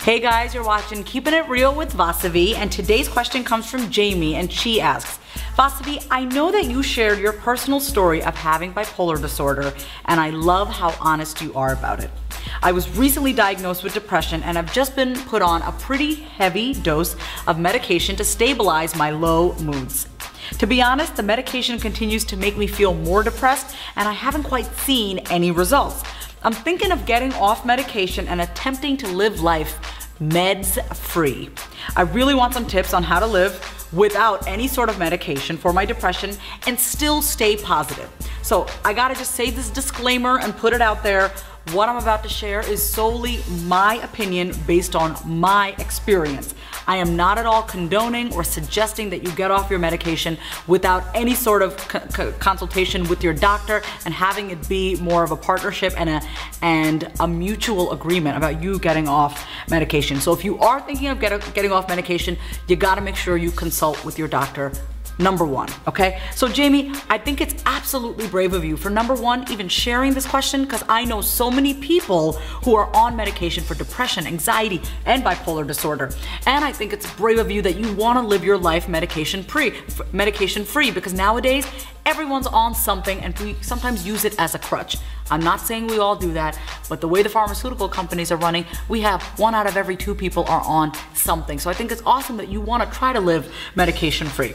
Hey guys, you're watching Keepin' It Real with Vasavi, and today's question comes from Jamie, and she asks, Vasavi, I know that you shared your personal story of having bipolar disorder, and I love how honest you are about it. I was recently diagnosed with depression and have just been put on a pretty heavy dose of medication to stabilize my low moods. To be honest, the medication continues to make me feel more depressed, and I haven't quite seen any results. I'm thinking of getting off medication and attempting to live life meds free. I really want some tips on how to live without any sort of medication for my depression and still stay positive. So I gotta just say this disclaimer and put it out there. What I'm about to share is solely my opinion based on my experience. I am not at all condoning or suggesting that you get off your medication without any sort of consultation with your doctor and having it be more of a partnership and a mutual agreement about you getting off medication. So if you are thinking of getting off medication, you gotta make sure you consult with your doctor. Number one, okay? So Jamie, I think it's absolutely brave of you for number one, even sharing this question, because I know so many people who are on medication for depression, anxiety, and bipolar disorder. And I think it's brave of you that you want to live your life medication free, because nowadays everyone's on something and we sometimes use it as a crutch. I'm not saying we all do that, but the way the pharmaceutical companies are running, we have 1 out of every 2 people are on something. So I think it's awesome that you want to try to live medication free.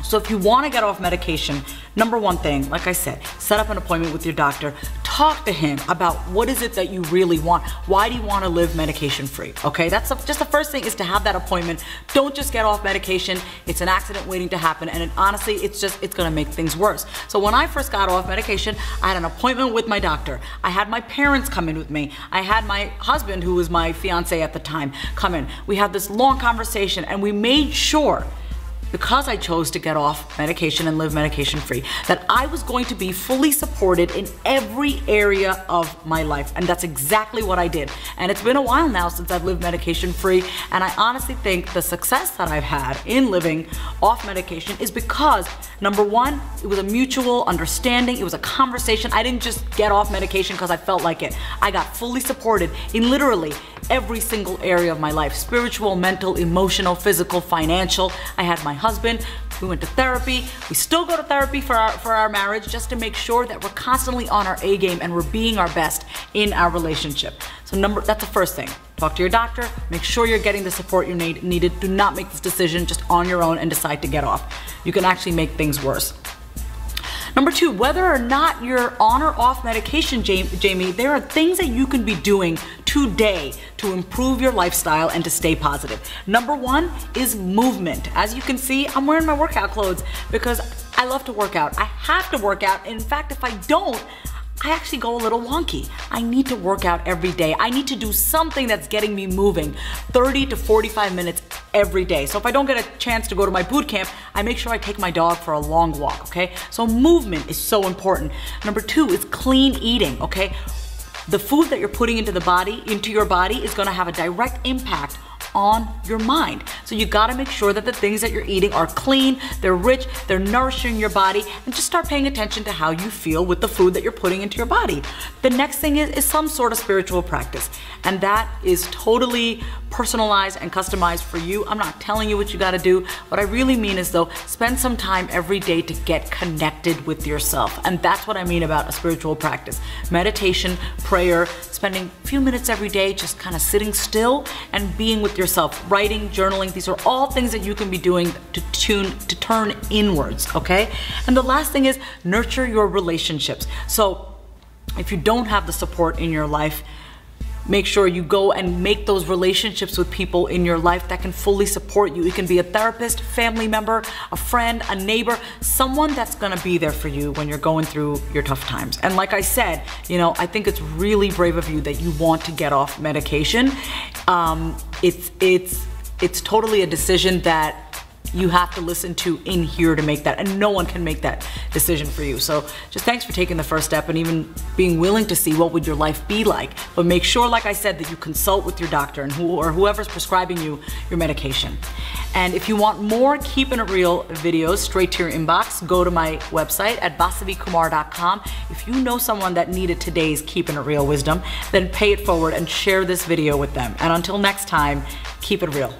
So if you want to get off medication, number one thing, like I said, set up an appointment with your doctor. Talk to him about what is it that you really want. Why do you want to live medication free? Okay, that's just the first thing, is to have that appointment. Don't just get off medication. It's an accident waiting to happen, and honestly, it's gonna make things worse. So when I first got off medication, I had an appointment with my doctor. I had my parents come in with me. I had my husband, who was my fiance at the time, come in. We had this long conversation, and we made sure, because I chose to get off medication and live medication free, that I was going to be fully supported in every area of my life. And that's exactly what I did. And it's been a while now since I've lived medication free. And I honestly think the success that I've had in living off medication is because, number one, it was a mutual understanding. It was a conversation. I didn't just get off medication because I felt like it. I got fully supported in literally every single area of my life: spiritual, mental, emotional, physical, financial. I had my husband. We went to therapy. We still go to therapy for our marriage, just to make sure that we're constantly on our A game and we're being our best in our relationship. So that's the first thing. Talk to your doctor. Make sure you're getting the support you needed. Do not make this decision just on your own and decide to get off. You can actually make things worse. Number two, whether or not you're on or off medication, Jamie, there are things that you can be doing today to improve your lifestyle and to stay positive. Number one is movement. As you can see, I'm wearing my workout clothes because I love to work out. I have to work out. In fact, if I don't, I actually go a little wonky. I need to work out every day. I need to do something that's getting me moving 30 to 45 minutes every day. So if I don't get a chance to go to my boot camp, I make sure I take my dog for a long walk, okay? So movement is so important. Number two is clean eating, okay? The food that you're putting into your body is gonna have a direct impact on your mind. So you gotta make sure that the things that you're eating are clean, they're rich, they're nourishing your body, and just start paying attention to how you feel with the food that you're putting into your body. The next thing is some sort of spiritual practice, and that is totally personalized and customized for you. I'm not telling you what you gotta do. What I really mean is, though, spend some time every day to get connected with yourself, and that's what I mean about a spiritual practice. Meditation, prayer, spending a few minutes every day just kind of sitting still and being with yourself. Writing, journaling, these are all things that you can be doing to turn inwards, okay? And the last thing is nurture your relationships. So if you don't have the support in your life, make sure you go and make those relationships with people in your life that can fully support you. It can be a therapist, family member, a friend, a neighbor, someone that's gonna be there for you when you're going through your tough times. And like I said, I think it's really brave of you that you want to get off medication. It's totally a decision that you have to listen to in here to make that, and no one can make that decision for you. So just thanks for taking the first step and even being willing to see what would your life be like. But make sure, like I said, that you consult with your doctor and whoever's prescribing you your medication. And if you want more Keepin' It Real videos straight to your inbox, go to my website at vasavikumar.com. If you know someone that needed today's Keepin' It Real wisdom, then pay it forward and share this video with them. And until next time, keep it real.